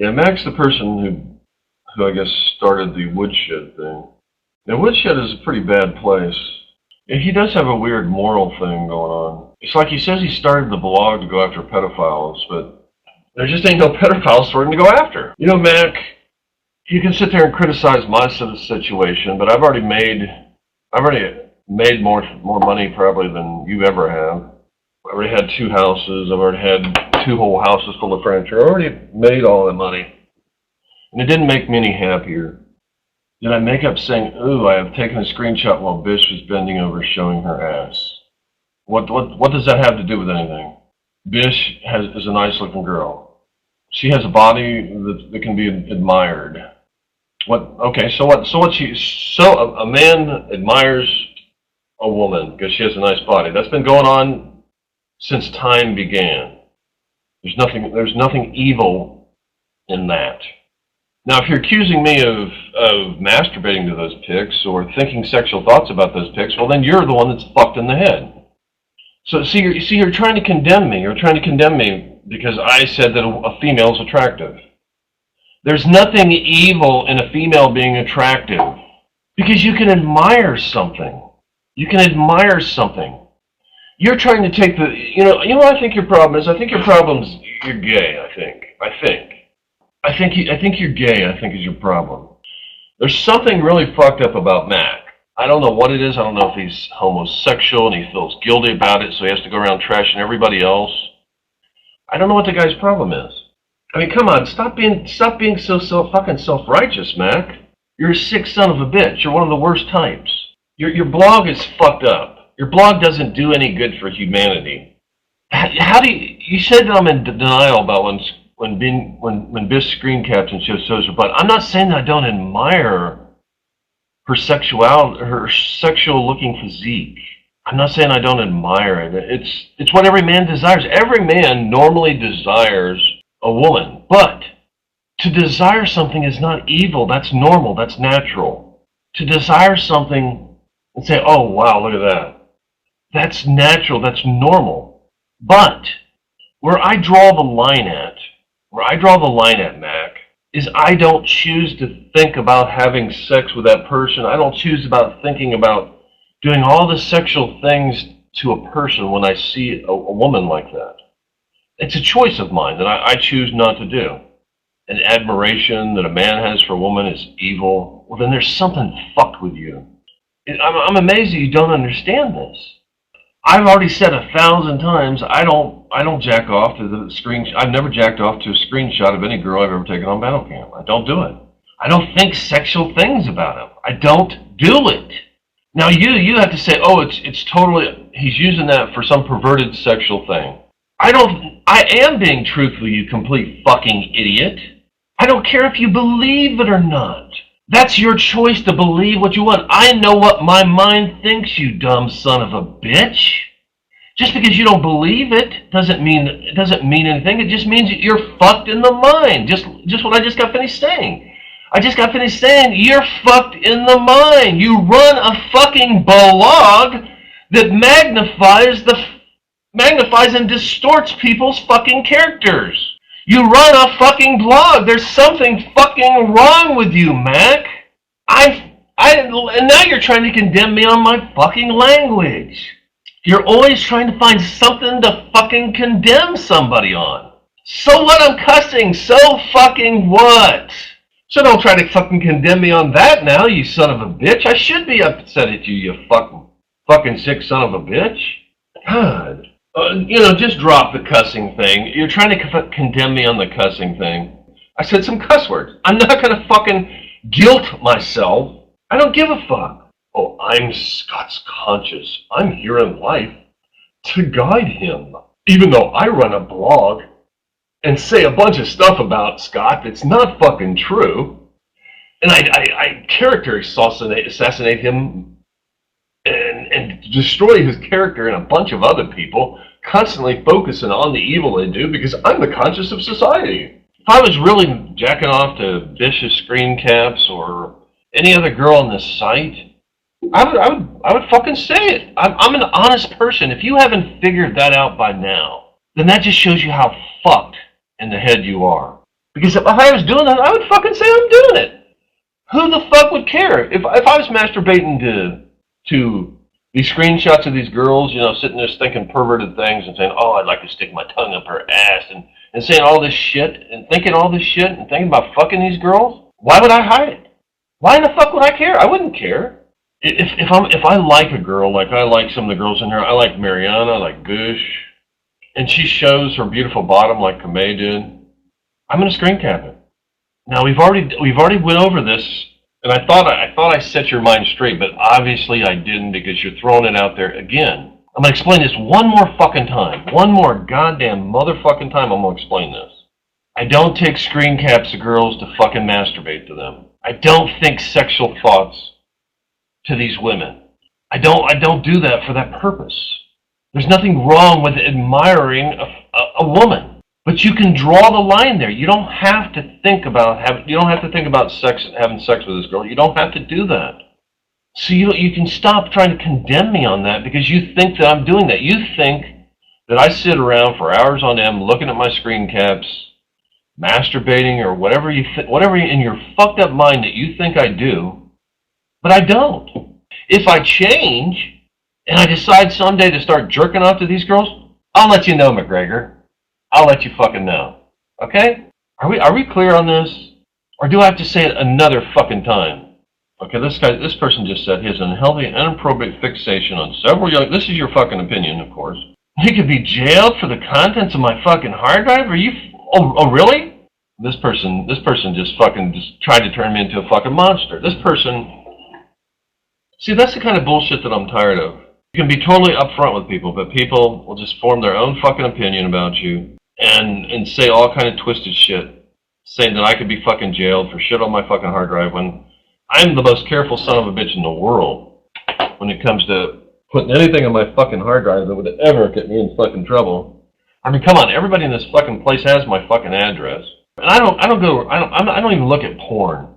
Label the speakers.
Speaker 1: Yeah, Mac's the person who I guess started the woodshed thing. Now, woodshed is a pretty bad place. Yeah, he does have a weird moral thing going on. It's like he says he started the blog to go after pedophiles, but there just ain't no pedophiles for him to go after. You know, Mac, you can sit there and criticize my situation, but I've already made more money probably than you ever have. I already had 2 houses. I've already had 2 whole houses full of furniture. I already made all that money. And it didn't make me any happier. Did I make up saying, ooh, I have taken a screenshot while Bish was bending over showing her ass? What does that have to do with anything? Bish is a nice looking girl. She has a body that can be admired. So a man admires a woman because she has a nice body. That's been going on since time began. There's nothing evil in that. Now, if you're accusing me of masturbating to those pics or thinking sexual thoughts about those pics, well, then you're the one that's fucked in the head. So, you're trying to condemn me. You're trying to condemn me because I said that a female is attractive. There's nothing evil in a female being attractive because you can admire something. You can admire something. You're trying to take you know what I think your problem is? I think your problem is you're gay, I think you're gay, I think is your problem. There's something really fucked up about Mac. I don't know what it is. I don't know if he's homosexual and he feels guilty about it, so he has to go around trashing everybody else. I don't know what the guy's problem is. I mean, come on, stop being so fucking self-righteous, Mac. You're a sick son of a bitch. You're one of the worst types. Your blog is fucked up. Your blog doesn't do any good for humanity. How do you said that I'm in denial about when Bish screen caps and shows her butt. I'm not saying that I don't admire her sexual looking physique. I'm not saying I don't admire it. It's what every man desires. Every man normally desires a woman, but to desire something is not evil. That's normal. That's natural. To desire something and say, oh wow, look at that. That's natural. That's normal. But where I draw the line at, Mac, is I don't choose to think about having sex with that person. I don't choose about thinking about doing all the sexual things to a person when I see a woman like that. It's a choice of mine that I choose not to do. An admiration that a man has for a woman is evil. Well, then there's something fucked with you. I'm amazed that you don't understand this. I've already said 1,000 times I don't jack off to the screen. I've never jacked off to a screenshot of any girl I've ever taken on battlecam. I don't do it. I don't think sexual things about him. I don't do it. Now you have to say, oh, it's totally, he's using that for some perverted sexual thing. I am being truthful, you complete fucking idiot. I don't care if you believe it or not. That's your choice to believe what you want. I know what my mind thinks, you dumb son of a bitch. Just because you don't believe it doesn't mean anything. It just means you're fucked in the mind. Just what I just got finished saying. I just got finished saying you're fucked in the mind. You run a fucking blog that magnifies and distorts people's fucking characters. You run a fucking blog. There's something fucking wrong with you, Mac. And now you're trying to condemn me on my fucking language. You're always trying to find something to fucking condemn somebody on. So what? I'm cussing. So fucking what? So don't try to fucking condemn me on that now, you son of a bitch. I should be upset at you, you fucking sick son of a bitch. God. Just drop the cussing thing. You're trying to condemn me on the cussing thing. I said some cuss words. I'm not going to fucking guilt myself. I don't give a fuck. Oh, I'm Scott's conscious. I'm here in life to guide him. Even though I run a blog and say a bunch of stuff about Scott that's not fucking true. And I character assassinate him and destroy his character and a bunch of other people, constantly focusing on the evil they do because I'm the conscience of society. If I was really jacking off to Bish's screen caps or any other girl on this site, I would fucking say it. I'm an honest person. If you haven't figured that out by now, then that just shows you how fucked in the head you are. Because if I was doing that, I would fucking say I'm doing it. Who the fuck would care? If I was masturbating to these screenshots of these girls, sitting there thinking perverted things and saying, oh, I'd like to stick my tongue up her ass and saying all this shit and thinking all this shit and thinking about fucking these girls, why would I hide it? Why in the fuck would I care? I wouldn't care. If I like a girl, like I like some of the girls in here, I like Mariana, I like Bish, and she shows her beautiful bottom like Kamei did, I'm gonna screen cap it. Now we've already went over this, and I thought I set your mind straight, but obviously I didn't because you're throwing it out there again. I'm gonna explain this one more fucking time. One more goddamn motherfucking time I'm gonna explain this. I don't take screen caps of girls to fucking masturbate to them. I don't think sexual thoughts to these women. I don't do that for that purpose. There's nothing wrong with admiring a woman. But you can draw the line there. You don't have to think about sex, having sex with this girl. You don't have to do that. So you can stop trying to condemn me on that because you think that I'm doing that. You think that I sit around for hours on end looking at my screen caps, masturbating or whatever in your fucked up mind that you think I do, but I don't. If I change and I decide someday to start jerking off to these girls, I'll let you know, Macgregor. I'll let you fucking know. Okay? Are we clear on this? Or do I have to say it another fucking time? Okay, this person just said he has an unhealthy and inappropriate fixation on several young... This is your fucking opinion, of course. He could be jailed for the contents of my fucking hard drive? Are you... Oh, really? This person just tried to turn me into a fucking monster. This person... See, that's the kind of bullshit that I'm tired of. You can be totally upfront with people, but people will just form their own fucking opinion about you and say all kind of twisted shit, saying that I could be fucking jailed for shit on my fucking hard drive when I'm the most careful son of a bitch in the world when it comes to putting anything on my fucking hard drive that would ever get me in fucking trouble. I mean, come on, everybody in this fucking place has my fucking address, and I don't even look at porn.